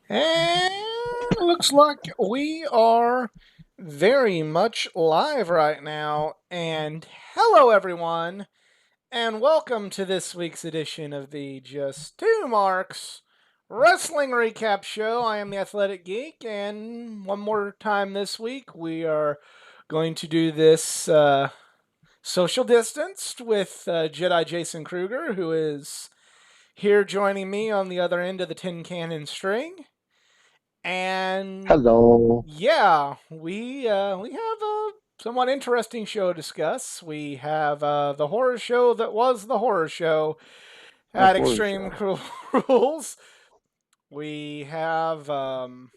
And looks like we are very much live right now. And hello, everyone, and welcome to this week's edition of the Just Two Marks Wrestling Recap Show. I am the Athletic Geek, and one more time this week, we are going to do this social distanced with Jedi Jason Kruger, who is here joining me on the other end of the tin cannon string. And Hello. yeah, we have a somewhat interesting show to discuss. We have the horror show that was the horror show The at horror Extreme show. Cruel Rules. We have some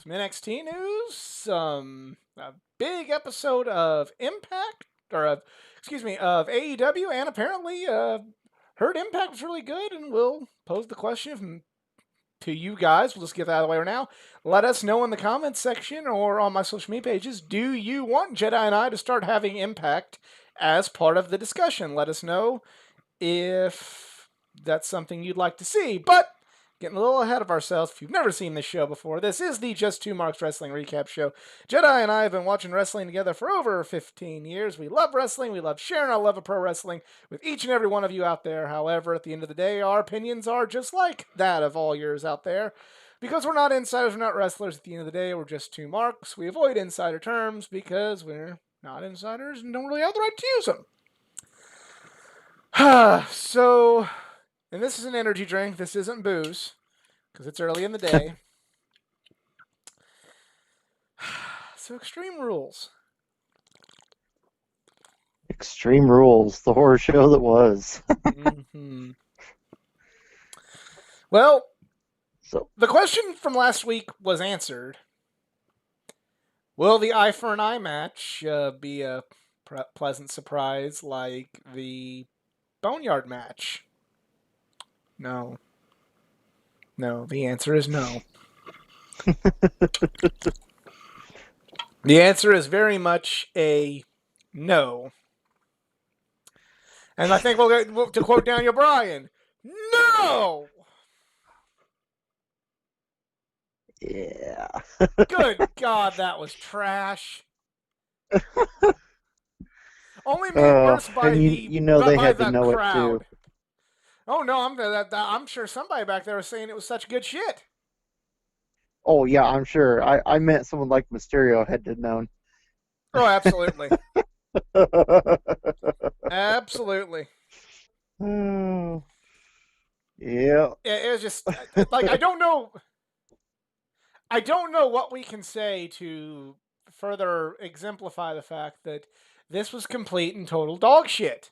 NXT news, some a big episode of Impact, or of AEW, and apparently heard Impact was really good, and we'll pose the question to you guys. We'll just get that out of the way right now. Let us know in the comments section or on my social media pages. Do you want Jedi and I to start having Impact as part of the discussion? Let us know if that's something you'd like to see. But getting a little ahead of ourselves. If you've never seen this show before, this is the Just Two Marks Wrestling Recap Show. Jedi and I have been watching wrestling together for over 15 years. We love wrestling. We love sharing our love of pro wrestling with each and every one of you out there. However, at the end of the day, our opinions are just like that of all yours out there. Because we're not insiders, we're not wrestlers. At the end of the day, we're just two marks. We avoid insider terms because we're not insiders and don't really have the right to use them. So, and this is an energy drink. This isn't booze because it's early in the day. So, Extreme Rules. Extreme Rules, the horror show that was. Mm-hmm. Well, So, the question from last week was answered. Will the eye for an eye match be a pleasant surprise like the Boneyard match? No. No, the answer is no. The answer is very much a no. And I think to quote Daniel Bryan, no! yeah. Good God, that was trash. Only made worse And you know they by had to the know it too. crowd. Oh no, I'm sure somebody back there was saying it was such good shit. Oh yeah, I'm sure. I meant someone like Mysterio had to known. Oh, absolutely, absolutely. Oh, yeah. It was just like I don't know what we can say to further exemplify the fact that this was complete and total dog shit.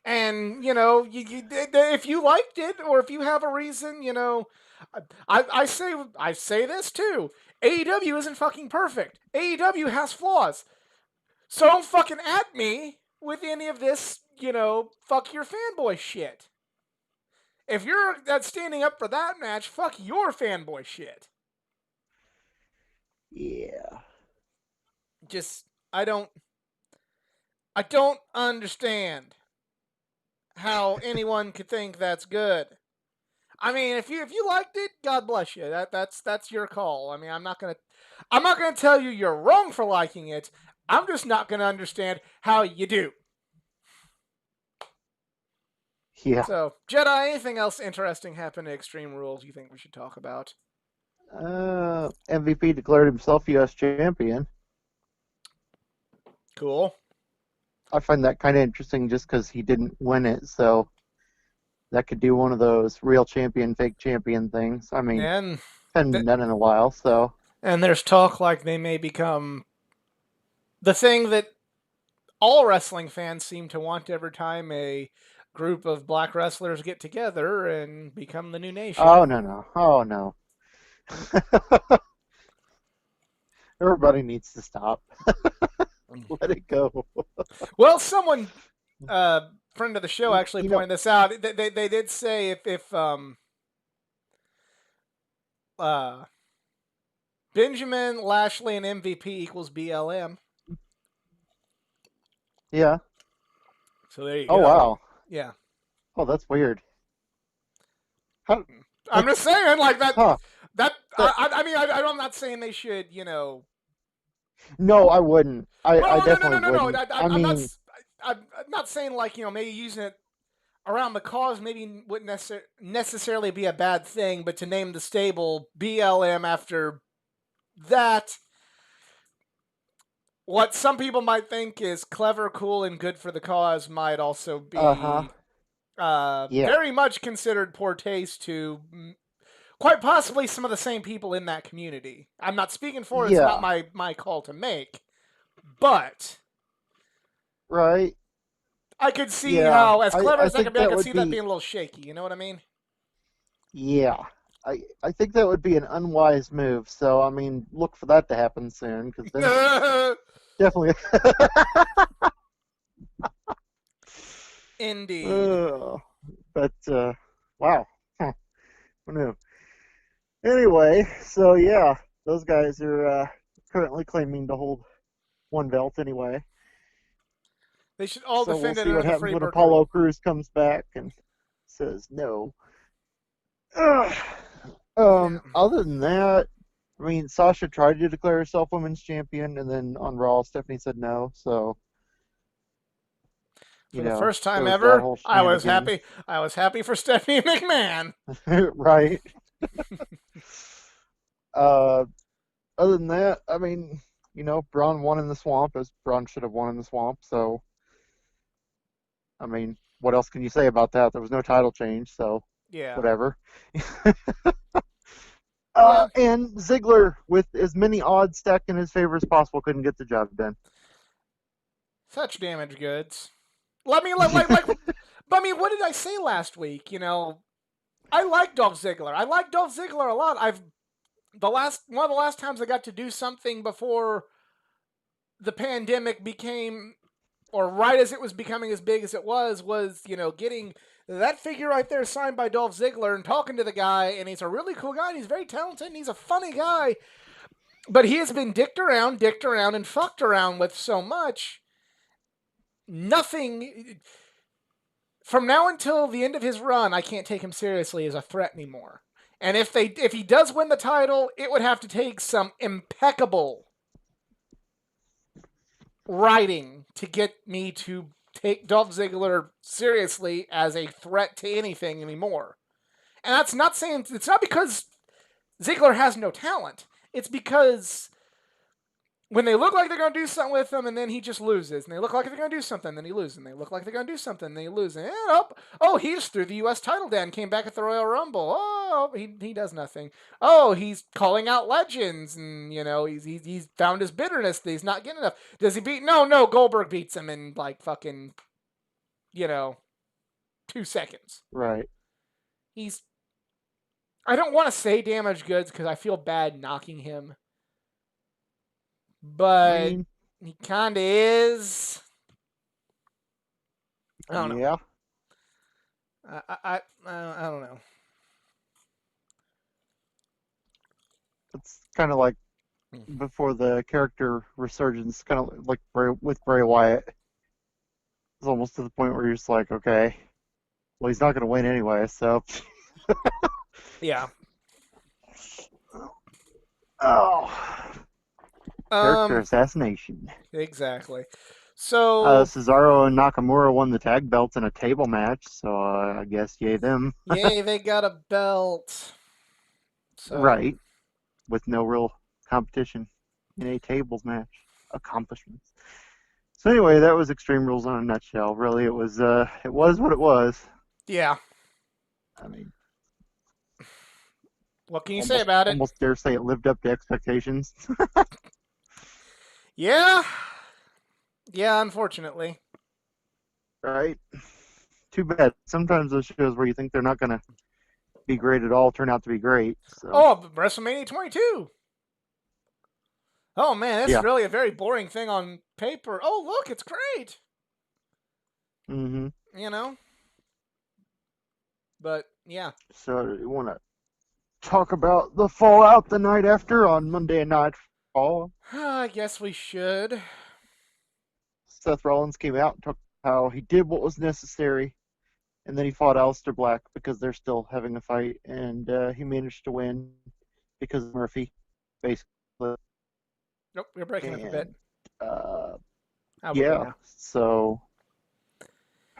And if you liked it or if you have a reason, I say this too. AEW isn't fucking perfect. AEW has flaws. So don't fucking at me with any of this, fuck your fanboy shit. If you're standing up for that match, fuck your fanboy shit. Yeah. Just I don't understand how anyone could think that's good. I mean, if you liked it, God bless you. That's your call. I mean, I'm not gonna tell you you're wrong for liking it. I'm just not gonna understand how you do. Yeah. So, Jedi, anything else interesting happened to Extreme Rules you think we should talk about? MVP declared himself U.S. champion. Cool. I find that kind of interesting just because he didn't win it, so that could do one of those real champion, fake champion things. I mean, And hadn't been th- done in a while, so and there's talk like they may become the thing that all wrestling fans seem to want every time a group of black wrestlers get together and become the new nation. oh no no, oh no. Everybody needs to stop. Let it go. Well, someone, friend of the show, You, actually you know, pointed this out. They did say if uh, Benjamin Lashley and MVP equals BLM. yeah. So there you Oh go. wow. Yeah, Oh, that's weird. How, I'm just saying like that. huh? That I mean, I'm not saying they should, you know. No, I wouldn't. I Well, definitely no. wouldn't. I mean, I'm not saying like maybe using it around the cause maybe wouldn't necessarily be a bad thing, but to name the stable BLM after that, what some people might think is clever, cool, and good for the cause might also uh-huh. be Yeah. very much considered poor taste to quite possibly some of the same people in that community. I'm not speaking for it, it's not Yeah. my call to make, but Right. I could see Yeah. how, as clever I as that could think be, I that could would see that be being a little shaky. You know what I mean? yeah. I think that would be an unwise move. So I mean, look for that to happen soon because then definitely Indeed. but wow. Huh. Who knew? Anyway, so yeah, those guys are currently claiming to hold one belt anyway. They should all So we'll defend it see under what the happens when Freebird rule. Apollo Crews comes back and says no. Ugh. Yeah. Other than that, I mean, Sasha tried to declare herself women's champion, and then on Raw, Stephanie said no. So, For the first there time was that ever, whole I was shenanigans, happy. I was happy for Stephanie McMahon. right? Uh, Other than that, I mean, Braun won in the swamp as Braun should have won in the swamp. So, I mean, what else can you say about that? There was no title change, so Yeah. whatever. Yeah. And Ziggler, with as many odds stacked in his favor as possible, couldn't get the job done. Such damaged goods. Let me like. But I mean, what did I say last week? I like Dolph Ziggler. I like Dolph Ziggler a lot. One of the last times I got to do something before the pandemic became, or right as it was becoming as big as it was getting that figure right there signed by Dolph Ziggler and talking to the guy, and he's a really cool guy, and he's very talented, and he's a funny guy, but he has been dicked around, and fucked around with so much. Nothing from now until the end of his run, I can't take him seriously as a threat anymore. And if he does win the title, it would have to take some impeccable writing to get me to take Dolph Ziggler seriously as a threat to anything anymore. And that's not saying it's not because Ziggler has no talent. It's because when they look like they're going to do something with him, and then he just loses, and they look like they're going to do something, then he loses, and they look like they're going to do something, and they lose, and he just threw the U.S. title down, came back at the Royal Rumble. Oh, he does nothing. Oh, he's calling out legends, and he's found his bitterness that he's not getting enough. Does he beat? No, Goldberg beats him in like fucking 2 seconds. Right. He's. I don't want to say damaged goods because I feel bad knocking him. I But mean, he kind of is. I don't know. yeah. I don't know. It's kind of like before the character resurgence, kind of like with Bray Wyatt. It's almost to the point where you're just like, okay, well, he's not going to win anyway, so. Yeah. Oh. Character assassination. Exactly. So Cesaro and Nakamura won the tag belts in a table match, so I guess yay them. yay, they got a belt. So. Right. With no real competition in a tables match. Accomplishments. So anyway, that was Extreme Rules in a nutshell. Really, it was what it was. Yeah. I mean, what can you say about it? Almost dare say it lived up to expectations. Yeah. Yeah, unfortunately. Right. Too bad. Sometimes those shows where you think they're not going to be great at all turn out to be great. So. Oh, WrestleMania 22. Oh man, that's really a very boring thing on paper. Oh look, it's great. Mm-hmm. But yeah. So you want to talk about the fallout the night after on Monday Night Raw? I guess we should. Seth Rollins came out and talked how he did what was necessary, and then he fought Aleister Black because they're still having a fight, and he managed to win. because of Murphy, basically. Nope, you're breaking up a bit. And How about we yeah, now? so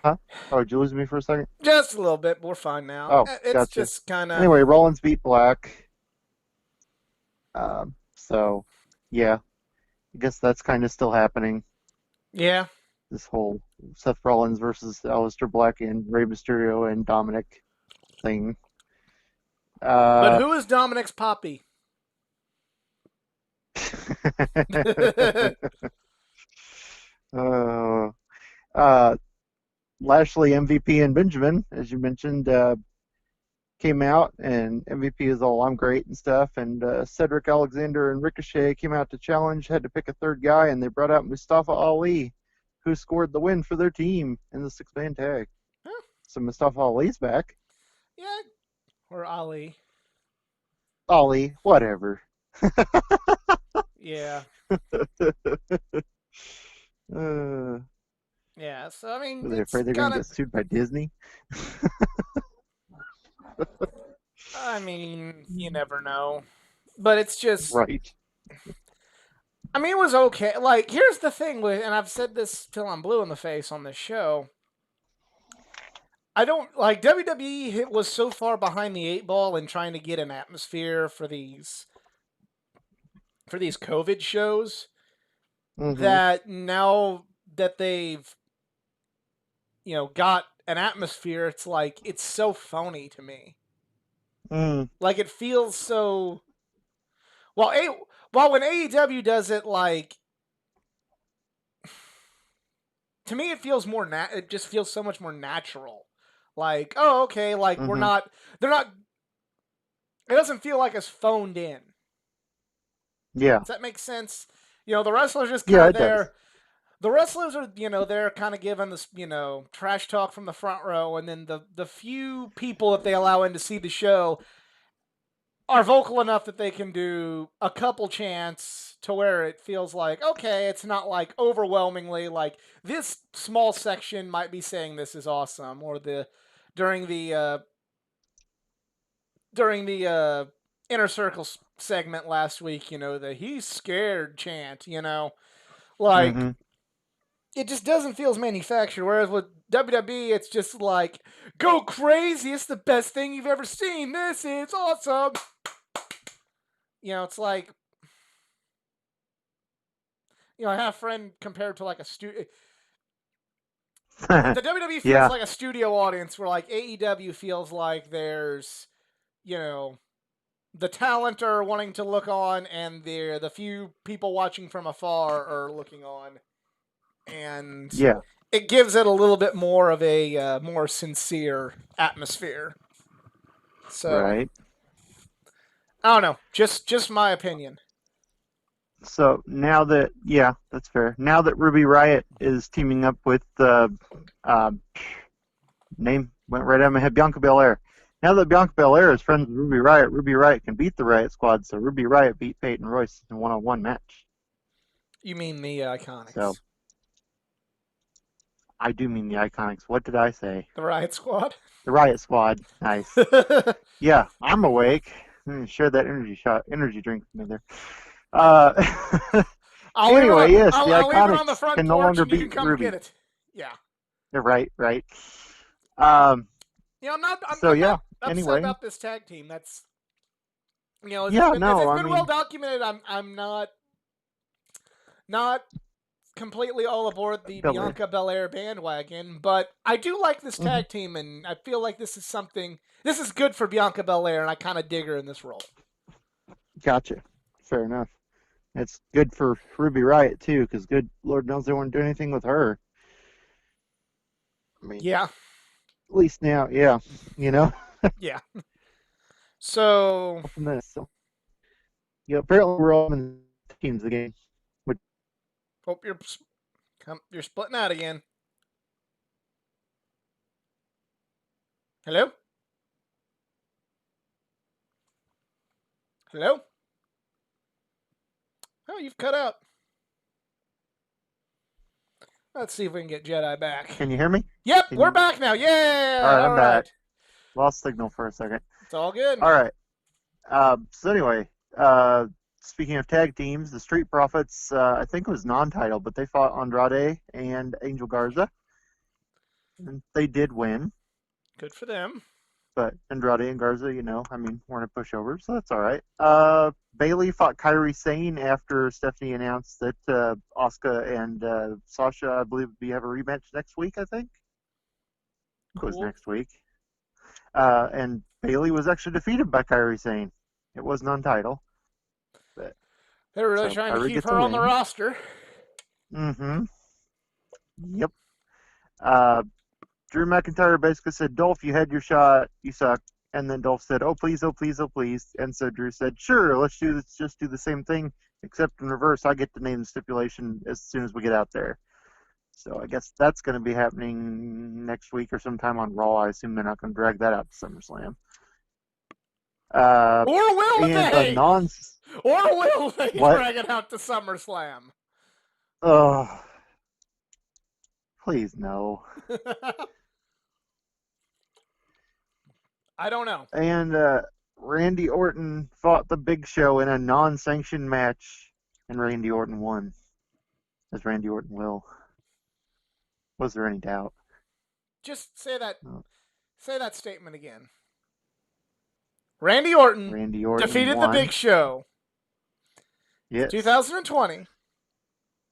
huh? Oh, did you lose me for a second? Just a little bit. We're fine now. Oh, It's gotcha. just kind of. Anyway, Rollins beat Black. So yeah, I guess that's kind of still happening. Yeah. This whole Seth Rollins versus Aleister Black and Rey Mysterio and Dominic thing. But Uh, who is Dominic's Poppy? uh, uh, Lashley, MVP, and Benjamin, as you mentioned, came out, and MVP is all I'm great and stuff. And Cedric Alexander and Ricochet came out to challenge, had to pick a third guy, and they brought out Mustafa Ali, who scored the win for their team in the six-man tag. Huh? So Mustafa Ali's back. Yeah. Or Ali. Ali, whatever. Yeah. uh, Yeah. So, I mean, were they it's afraid they're going kind to of. get sued by Disney? I mean, you never know. But it's just. Right. I mean, it was okay. Like, here's the thing with. And I've said this till I'm blue in the face on this show. I don't like WWE was so far behind the eight ball in trying to get an atmosphere for these COVID shows Mm-hmm. that now that they've got an atmosphere, it's like it's so phony to me. Mm. Like it feels so. Well, when AEW does it, like to me, it feels more. It just feels so much more natural. Like, oh, okay, like we're Mm-hmm. not. They're not. It doesn't feel like it's phoned in. Yeah. Does that make sense? The wrestlers just kind Yeah, of it does. there. The wrestlers are, they're kind of given this, trash talk from the front row, and then the few people that they allow in to see the show are vocal enough that they can do a couple chants to where it feels like, okay, it's not like overwhelmingly like this small section might be saying this is awesome, or during the uh, during the inner circle segment last week, the he's scared chant, like Mm-hmm. it just doesn't feel as manufactured. Whereas with WWE, it's just like, go crazy. It's the best thing you've ever seen. This is awesome. It's like, I have a friend compared to like a studio. The WWE feels Yeah. like a studio audience where like AEW feels like there's, the talent are wanting to look on and the few people watching from afar are looking on. And Yeah. it gives it a little bit more of a more sincere atmosphere. So Right. I don't know, just my opinion. So now that, yeah, that's fair. Now that Ruby Riot is teaming up with uh, name went right out of my head, Bianca Belair. Now that Bianca Belair is friends with Ruby Riot can beat the Riot Squad. So Ruby Riot beat Peyton Royce in a one-on-one match. You mean the Iconics? So I do mean the Iconics. What did I say? The Riot Squad. The Riot Squad. Nice. Yeah, I'm awake. Share that energy drink with me there. Anyway, yes, the I'll leave it on the Iconics front can no porch longer and you can beat come Ruby. get it. Yeah. Right. I'm not. I'm yeah. not upset Anyway. about this tag team. That's. It's Yeah. been, No. it's I been mean. well documented. I'm not completely all aboard the Belair. Bianca Belair bandwagon, but I do like this tag Mm-hmm. team, and I feel like this is something. This is good for Bianca Belair, and I kind of dig her in this role. Gotcha. Fair enough. It's good for Ruby Riot too, because good Lord knows they won't do anything with her. I mean, Yeah. At least now, yeah. Yeah. So. From this, so yeah. Apparently, we're all in teams again. Which, Hope you're splitting out again. Hello? Hello? Oh, you've cut out. Let's see if we can get Jedi back. can you hear me? Yep, we're back now. Yeah. All right, I'm back. Lost signal for a second. It's all good. All right. So anyway, speaking of tag teams, the Street Profits, I think it was non-title, but they fought Andrade and Angel Garza, and they did win. Good for them. But Andrade and Garza, I mean, weren't a pushover, so that's all right. Bailey fought Kairi Sane after Stephanie announced that Asuka and Sasha, I believe, have a rematch next week. I think it was Cool. next week. And Bailey was actually defeated by Kairi Sane. It was non-title. But They're really so trying to Kairi keep gets her a on the win. roster. Mm-hmm. Yep. Drew McIntyre basically said, Dolph, you had your shot, you suck. And then Dolph said, oh, please, oh, please, oh, please. And so Drew said, sure, let's just do the same thing, except in reverse. I get to name the stipulation as soon as we get out there. So I guess that's going to be happening next week or sometime on Raw. I assume they're not going to drag that out to SummerSlam. Or will And they? Or will they What? drag it out to SummerSlam? Oh, please no. I don't know. And Randy Orton fought the Big Show in a non-sanctioned match, and Randy Orton won, as Randy Orton will. Was there any doubt? Just say that. No. Say that statement again. Randy Orton defeated won. the Big Show. Yes. 2020.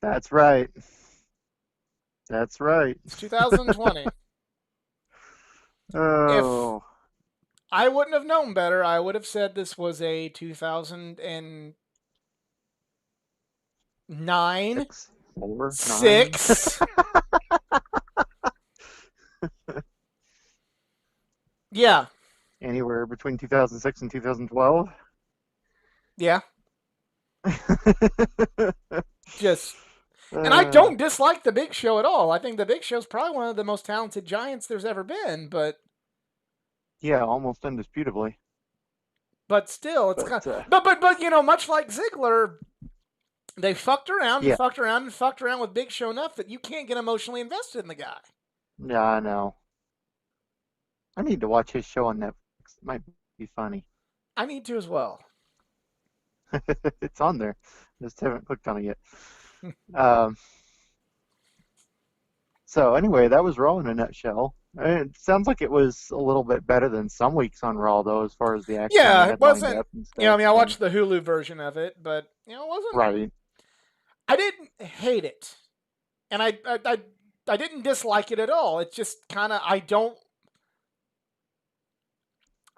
That's right. That's right. It's 2020. Oh. If I wouldn't have known better, I would have said this was a 2009. 6. Yeah. Anywhere between 2006 and 2012. Yeah. And I don't dislike the Big Show at all. I think the Big Show's probably one of the most talented giants there's ever been, but yeah, almost indisputably. But still, it's kind of, but much like Ziggler, they fucked around and fucked around and fucked around with Big Show enough that you can't get emotionally invested in the guy. Yeah, I know. I need to watch his show on Netflix. It might be funny. I need to as well. It's on there. Just haven't clicked on it yet. So anyway, that was Raw in a nutshell. It sounds like it was a little bit better than some weeks on Raw, though, as far as the action. Yeah, it wasn't. I watched the Hulu version of it, but it wasn't. Right. I didn't hate it, and I didn't dislike it at all. It's just kind of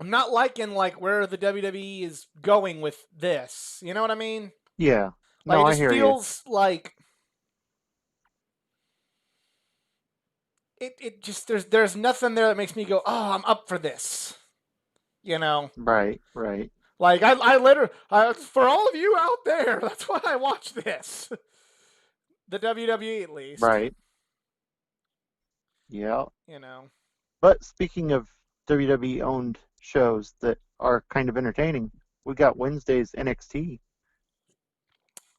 I'm not liking where the WWE is going with this. You know what I mean? Yeah. No, I hear you. It just feels like it just there's nothing there that makes me go, oh, I'm up for this. Right. Like I literally for all of you out there, that's why I watch this. The WWE at least. Right. Yeah. But speaking of WWE owned shows that are kind of entertaining, we got Wednesday's NXT.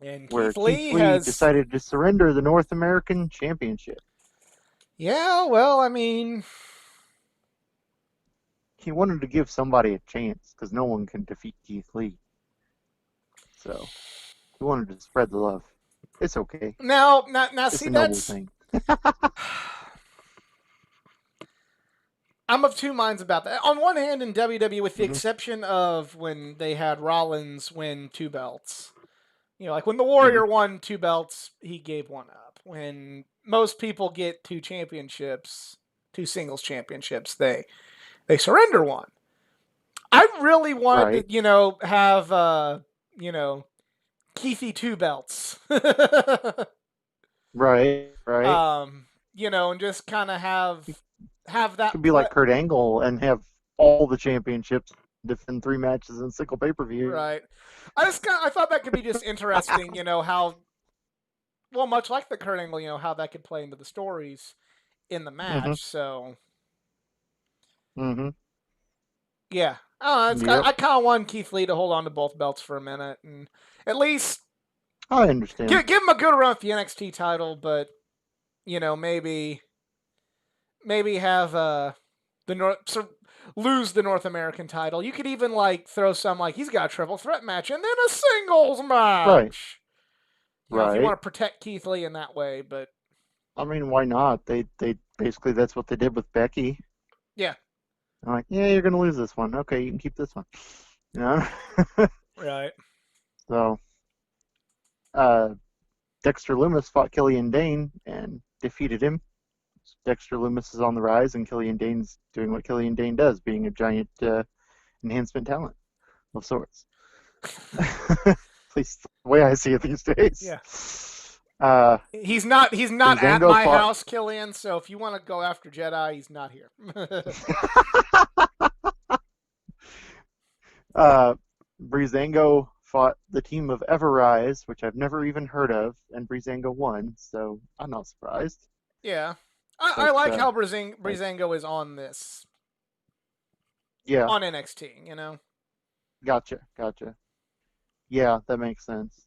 And where Keith Lee decided to surrender the North American Championship. Yeah, well, I mean, he wanted to give somebody a chance because no one can defeat Keith Lee. So he wanted to spread the love. It's okay. Now, it's see, a noble that's thing. I'm of two minds about that. On one hand, in WWE, with the exception of when they had Rollins win 2 belts, like when the Warrior won 2 belts, he gave one up. When most people get 2 championships, 2 singles championships, they surrender one. I really wanted to, have Keithy 2 belts. Right. And just kind of have that. Could be like Kurt Angle and have all the championships, defend 3 matches in single pay-per-view. Right. I thought that could be just interesting, how, well, much like the Kurt Angle, how that could play into the stories in the match. So. Yeah. I kind of want Keith Lee to hold on to both belts for a minute and at least. I understand. Give him a good run with the NXT title, but maybe have the North. So lose the North American title. You could even like throw some like he's got a triple threat match and then a singles Right. match. If you Right. want to protect Keith Lee in that way, but I mean, why not? They basically that's what they did with Becky. yeah. I'm like, yeah, you're gonna lose this one. Okay, you can keep this one. You know. Right. So, uh, Dexter Lumis fought Killian Dane and defeated him. Dexter Lumis is on the rise, and Killian Dane's doing what Killian Dane does, being a giant enhancement talent of sorts. At least the way I see it these days. Yeah. Uh, He's not at Breezango my fought- house, Killian, so if you want to go after Jedi, he's not here. Breezango fought the team of Everrise, which I've never even heard of, and Breezango won, so I'm not surprised. Yeah. I But, like how Breezango is on this. Yeah, On NXT, you know? gotcha. Yeah, that makes sense.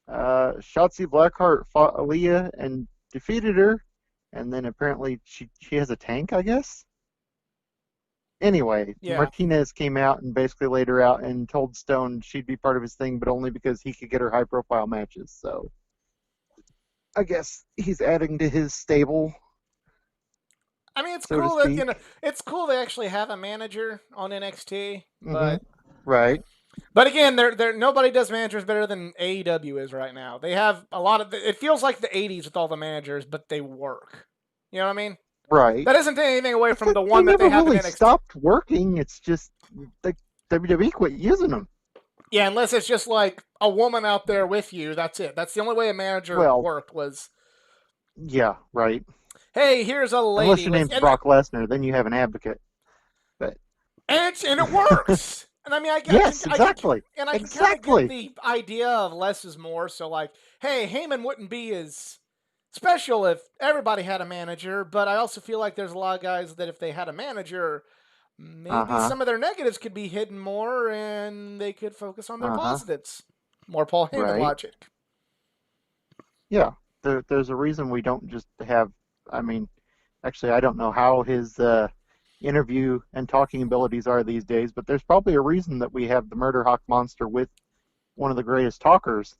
Shotzi Blackheart fought Aaliyah and defeated her, and then apparently she has a tank, I guess. Anyway, Yeah. Martinez came out and basically laid her out and told Stone she'd be part of his thing, but only because he could get her high-profile matches. So, I guess he's adding to his stable. I mean, it's so to cool that, speak. it's cool they actually have a manager on NXT, but Right. But again, they're nobody does managers better than AEW is right now. They have a lot of. It feels like the '80s with all the managers, but they work. You know what I mean? Right. That isn't anything away from the one that they never have really in NXT. stopped working. It's just the WWE quit using them. Yeah, unless it's just like a woman out there with you. That's it. That's the only way a manager worked was. Yeah. Right. Hey, here's a lady. Unless your name's Brock Lesnar, then you have an advocate. But and it works. And I mean, yes, exactly. I can kind of get the idea of less is more. So, like, hey, Heyman wouldn't be as special if everybody had a manager, but I also feel like there's a lot of guys that if they had a manager, maybe some of their negatives could be hidden more and they could focus on their positives. More Paul Heyman logic. Yeah, there's a reason we don't just have, I mean, actually, I don't know how his interview and talking abilities are these days, but there's probably a reason that we have the Murder Hawk Monster with one of the greatest talkers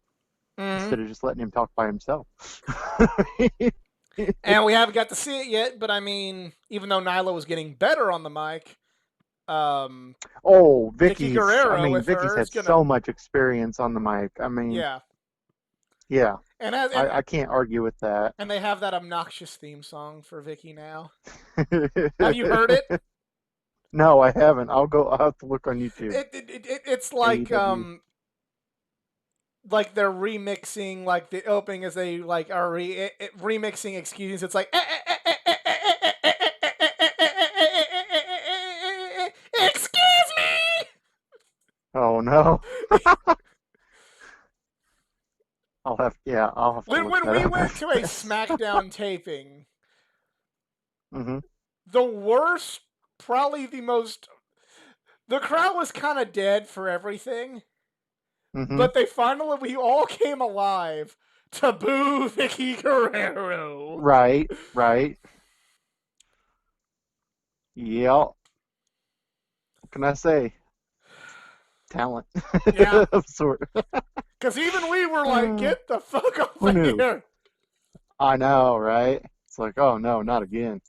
instead of just letting him talk by himself. And we haven't got to see it yet, but I mean, even though Nyla was getting better on the mic, Vicky Guerrero. I mean, Vicky's had so much experience on the mic. I mean, yeah. And I can't argue with that. And they have that obnoxious theme song for Vicky now. Have you heard it? No, I haven't. I'll have to look on YouTube. It's like like they're remixing like the opening as they like are remixing. Excuse me. It's like excuse me. Oh no. I'll have to when we went to a SmackDown taping, the worst, probably the most, the crowd was kind of dead for everything, but we all came alive to boo Vicky Guerrero. Right. Yeah. What can I say? Talent. Yeah. Of sort. Because even we were like, get the fuck over here. I know, right? It's like, oh no, not again.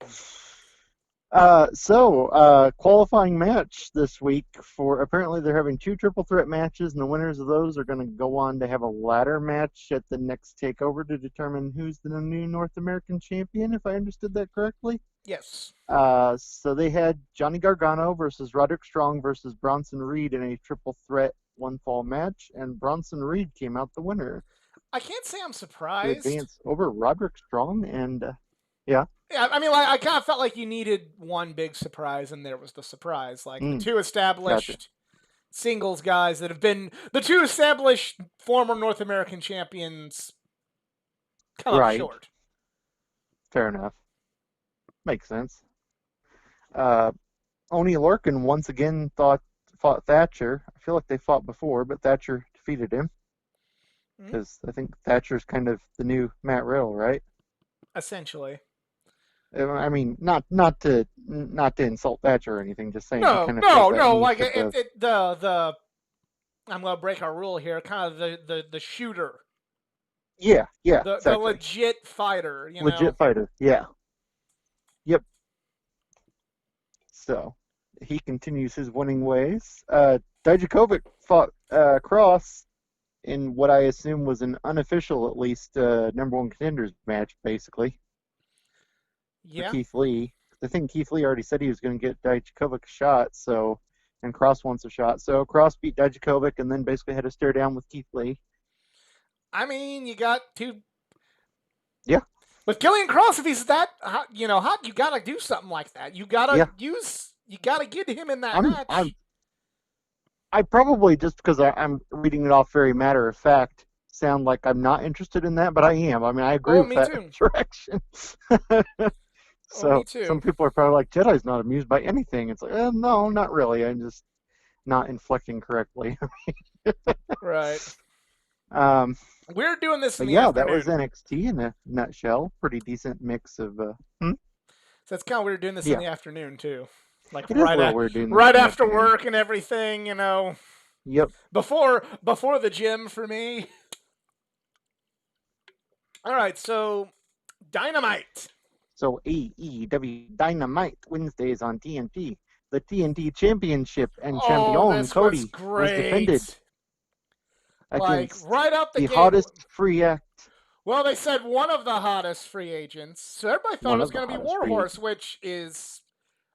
Qualifying match this week for, apparently they're having 2 triple threat matches, and the winners of those are going to go on to have a ladder match at the next takeover to determine who's the new North American champion, if I understood that correctly. Yes. So they had Johnny Gargano versus Roderick Strong versus Bronson Reed in a triple threat one fall match, and Bronson Reed came out the winner. I can't say I'm surprised. To advance over Roderick Strong, and yeah. Yeah, I mean, like, I kind of felt like you needed one big surprise, and there was the surprise. Like, the 2 established singles guys that have been the 2 established former North American champions come up short. Fair enough. Makes sense. Oney Lorcan once again fought Thatcher. I feel like they fought before, but Thatcher defeated him. Because I think Thatcher's kind of the new Matt Riddle, right? Essentially. I mean, not to insult Thatcher or anything. Just saying he No, kind of no, fills that no. niche Like of the the I'm gonna break our rule here. Kind of the shooter, yeah, the exactly. legit fighter. You know. Legit fighter. Yeah. Yep. So he continues his winning ways. Dijakovic fought Cross in what I assume was an unofficial, at least, number one contenders match, basically, for Yeah. Keith Lee. I think Keith Lee already said he was going to get Dijakovic a shot, so, and Cross wants a shot. So Cross beat Dijakovic and then basically had a stare down with Keith Lee. I mean, you got to Yeah, with Killian Cross. If he's that hot, hot, you gotta do something like that. You gotta yeah. use. You gotta get him in that I'm, match. I'm, I probably just because I'm reading it off very matter of fact sound like I'm not interested in that, but I am. I mean, I agree Oh, with me that too. direction. Oh, me So too. some people are probably like, Jedi's not amused by anything. It's like, no, not really. I'm just not inflecting correctly. Right. um, We're doing this in but the yeah, that was afternoon. NXT in a nutshell. Pretty decent mix of. Hmm? So it's kind of weird doing this in Yeah, the afternoon too. Like it is a little weird doing this right in the after afternoon. work and everything. Yep. Before the gym for me. All right, so Dynamite. So AEW Dynamite Wednesdays on TNT. The TNT Championship and Oh, champion this was Cody was defended great. Like against right out the the gate. hottest free act, Well, they said one of the hottest free agents. So everybody thought it one was of the going to be hottest free Warhorse, agents. which is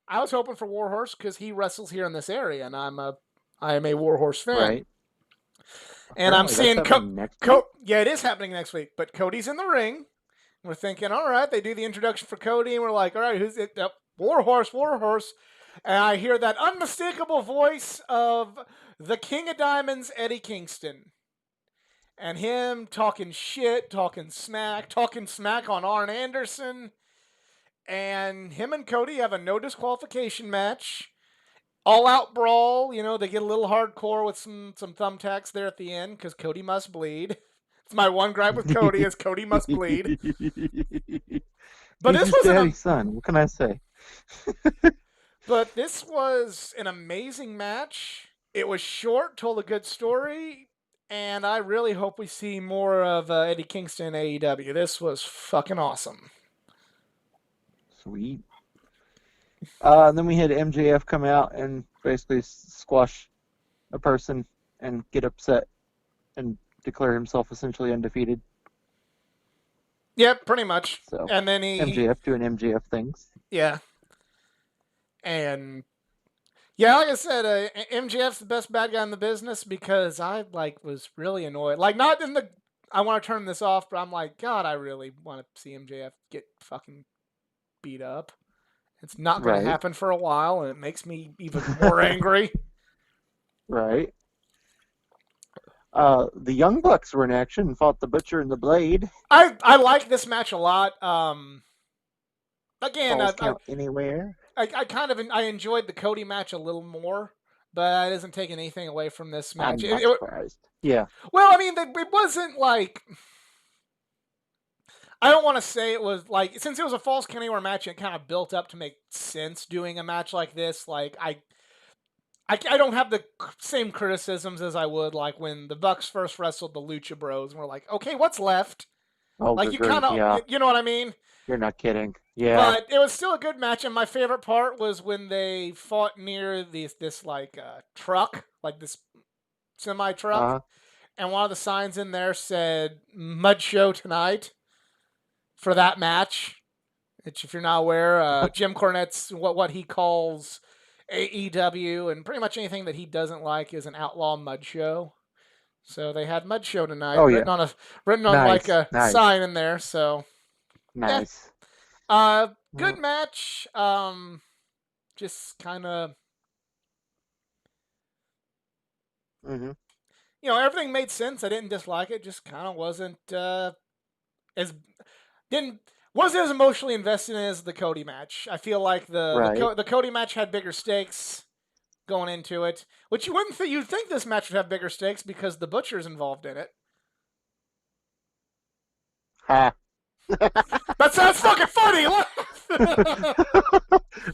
I was hoping for Warhorse because he wrestles here in this area, and I am a Warhorse fan. Right. And I'm Apparently that's seeing happening next week. Yeah, it is happening next week. But Cody's in the ring. We're thinking, all right, they do the introduction for Cody, and we're like, all right, who's it? Warhorse, Warhorse. And I hear that unmistakable voice of the King of Diamonds, Eddie Kingston. And him talking shit, talking smack on Arn Anderson. And him and Cody have a no disqualification match. All out brawl, they get a little hardcore with some thumbtacks there at the end because Cody must bleed. It's my one gripe with Cody is Cody must bleed. But He's this his was daddy's son. What can I say? But this was an amazing match. It was short, told a good story, and I really hope we see more of Eddie Kingston in AEW. This was fucking awesome. Sweet. Then we had MJF come out and basically squash a person and get upset and declare himself essentially undefeated. Yep, pretty much. So And then he MJF doing MJF things. yeah, and yeah, like I said, MJF's the best bad guy in the business because I was really annoyed. Like, not in the I want to turn this off, but I'm like, God, I really want to see MJF get fucking beat up. It's not going to Right. happen for a while, and it makes me even more angry. Right. The Young Bucks were in action and fought the Butcher and the Blade. I like this match a lot. Again, Falls count anywhere. I enjoyed the Cody match a little more, but it doesn't take anything away from this match. I'm not surprised. Yeah. Well, I mean, it wasn't like I don't want to say it was like since it was a Falls Count Anywhere match, it kind of built up to make sense doing a match like this. Like I don't have the same criticisms as I would like when the Bucks first wrestled the Lucha Bros, and we're like, okay, what's left? Oh, Like good you grief, kind of, yeah. you know what I mean? You're not kidding. Yeah. But it was still a good match, and my favorite part was when they fought near this truck, like this semi truck, Uh-huh. and one of the signs in there said "Mud Show Tonight" for that match. Which, if you're not aware, Jim Cornette's what he calls AEW, and pretty much anything that he doesn't like is an outlaw mud show. So they had "Mud Show Tonight" Oh, written yeah. on like a Nice. sign in there. So Nice. good match. Just kind of, Mm-hmm. everything made sense. I didn't dislike it. Just kind of wasn't as didn't wasn't as emotionally invested in as the Cody match. I feel like Right. the Cody match had bigger stakes going into it, which you wouldn't think. You'd think this match would have bigger stakes because the Butcher's involved in it. Ha. That's fucking funny.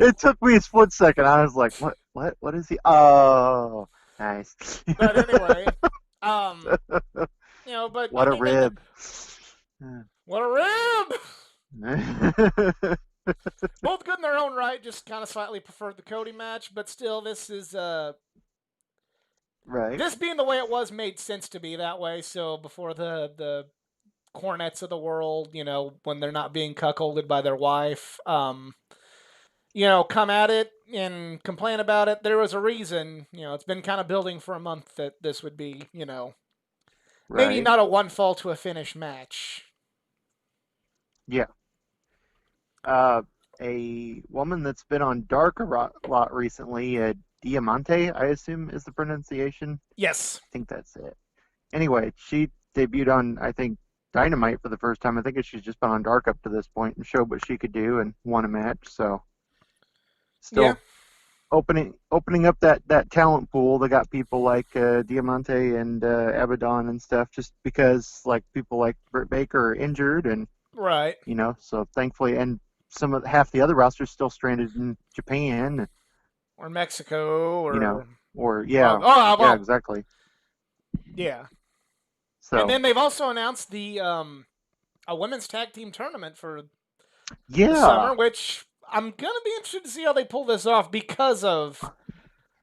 It took me a split second. I was like, what is he? Oh, nice. But anyway, um, but I What a mean, they rib. what a rib! Both good in their own right. Just kind of slightly preferred the Cody match, but still, this is Right. this being the way it was made sense to be that way. So before the Cornets of the world, when they're not being cuckolded by their wife, come at it and complain about it. There was a reason. It's been kind of building for a month that this would be, maybe Right. not a one fall to a finish match. Yeah. Uh, a woman that's been on Dark a lot recently, Diamante, I assume is the pronunciation. Yes. I think that's it. Anyway, she debuted on, I think, Dynamite for the first time. I think she's just been on Dark up to this point and showed what she could do and won a match. So, still Yeah. opening up that talent pool. They got people like Diamante and Abaddon and stuff, just because like people like Britt Baker are injured, and Right. so thankfully, and half the other roster's still stranded in Japan, Or Mexico, or or yeah, well, yeah, exactly. yeah. So And then they've also announced the a women's tag team tournament for yeah, the summer, which I'm gonna be interested to see how they pull this off because of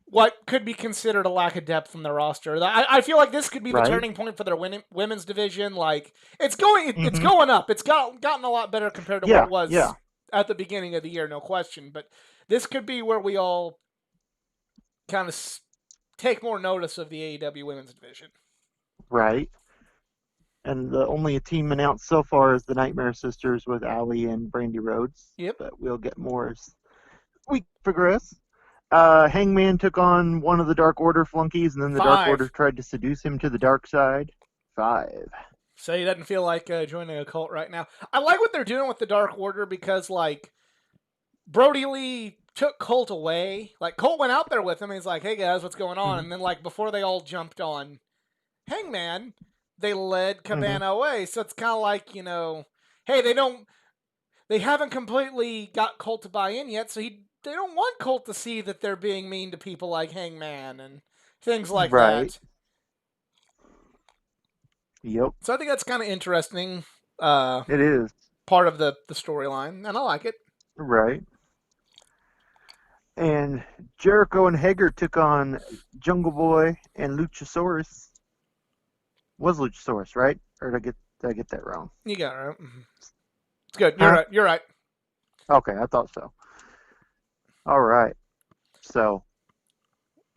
what could be considered a lack of depth in the roster. I feel like this could be the right. turning point for their women's division. Like it's going Mhm. going up. It's gotten a lot better compared to Yeah, what it was yeah. at the beginning of the year, no question. But this could be where we all kind of take more notice of the AEW women's division. Right. And the only team announced so far is the Nightmare Sisters with Allie and Brandy Rhodes. Yep. But we'll get more as we progress. Hangman took on one of the Dark Order flunkies, and then the Dark 5. Order tried to seduce him to the dark side. 5. So he doesn't feel like joining a cult right now. I like what they're doing with the Dark Order because, like, Brody Lee took Colt away. Like, Colt went out there with him. And he's like, hey, guys, what's going on? Mhm. And then, like, before they all jumped on Hangman, they led Cabana away. So it's kind of like, hey, they haven't completely got Colt to buy in yet. So they don't want Colt to see that they're being mean to people like Hangman and things like Right. that. Yep. So I think that's kind of interesting. It is. Part of the storyline, and I like it. Right. And Jericho and Hager took on Jungle Boy and Luchasaurus. Was Luchasaurus, right? Or did I get that wrong? You got it right. It's good. You're right. You're right. Okay, I thought so. All right. So,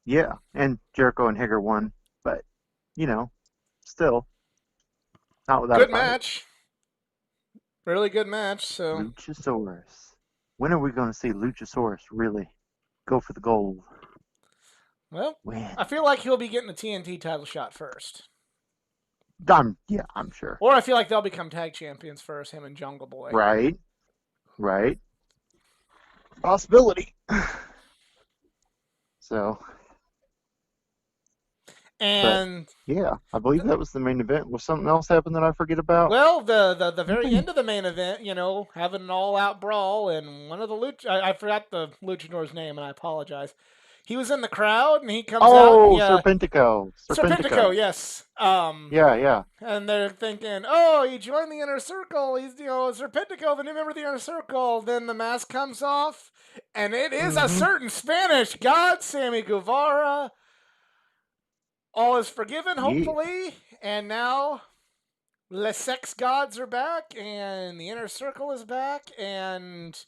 yeah, and Jericho and Hager won, but still not without Good a fight. match. Really good match. So Luchasaurus. When are we going to see Luchasaurus really go for the gold? Well, When? I feel like he'll be getting the TNT title shot first. I'm sure. Or I feel like they'll become tag champions first, him and Jungle Boy. Right. Possibility. So. And yeah, I believe that was the main event. Was something else happen that I forget about? well, the very end of the main event, having an all-out brawl, and one of the I forgot the luchador's name, and I apologize. He was in the crowd, and he comes out. Oh, Serpentico. Serpentico, yes. Yeah. And they're thinking, oh, he joined the Inner Circle. He's, Serpentico, the new member of the Inner Circle. Then the mask comes off, and it is a certain Spanish god, Sammy Guevara. All is forgiven, hopefully. And now the sex gods are back, and the Inner Circle is back. And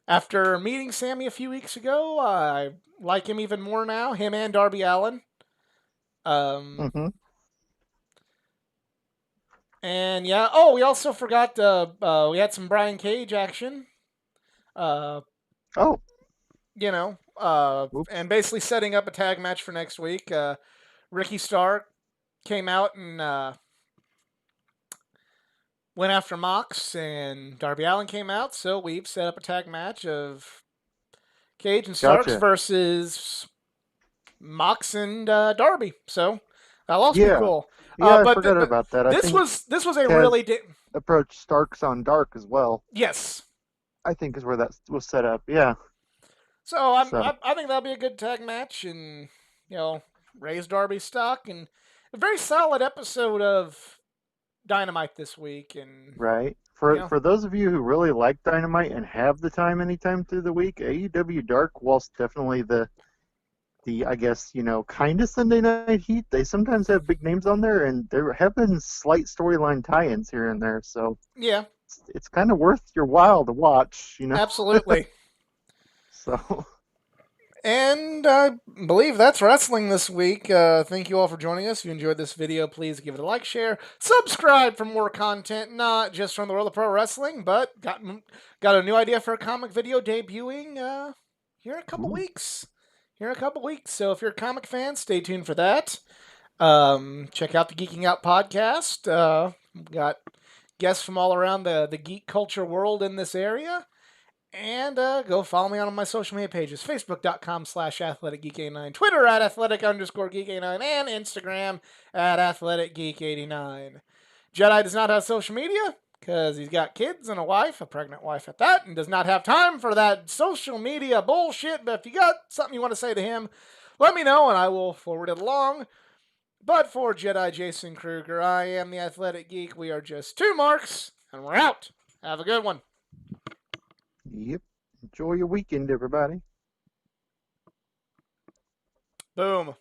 after meeting Sammy a few weeks ago, I like him even more now. Him and Darby Allin. And yeah, we also forgot we had some Brian Cage action. And basically setting up a tag match for next week. Ricky Stark came out and went after Mox, and Darby Allin came out, so we've set up a tag match of Cage and Starks versus Mox and Darby. So that'll also be cool. Yeah, I forgot about that. This was a really approach Starks on Dark as well. Yes. I think is where that was set up. Yeah. So So I think that'll be a good tag match, and raise Darby's stock, and a very solid episode of Dynamite this week, and right. you For know, for those of you who really like Dynamite and have the time anytime through the week, AEW Dark, whilst definitely the I guess kind of Sunday Night Heat, they sometimes have big names on there, and there have been slight storyline tie-ins here and there. So yeah, it's kind of worth your while to watch. absolutely. So And I believe that's wrestling this week. Thank you all for joining us. If you enjoyed this video, please give it a like, share, subscribe for more content, not just from the world of pro wrestling, but got a new idea for a comic video debuting here in a couple ooh, weeks. So if you're a comic fan, stay tuned for that. Check out the Geeking Out podcast. We've got guests from all around the geek culture world in this area. And go follow me on my social media pages, facebook.com/athleticgeek89, Twitter @athletic_geek89, and Instagram @athleticgeek89. Jedi does not have social media because he's got kids and a wife, a pregnant wife at that, and does not have time for that social media bullshit. But if you got something you want to say to him, let me know and I will forward it along. But for Jedi Jason Kruger, I am the Athletic Geek. We are just two marks, and we're out. Have a good one. yep. Enjoy your weekend, everybody. Boom.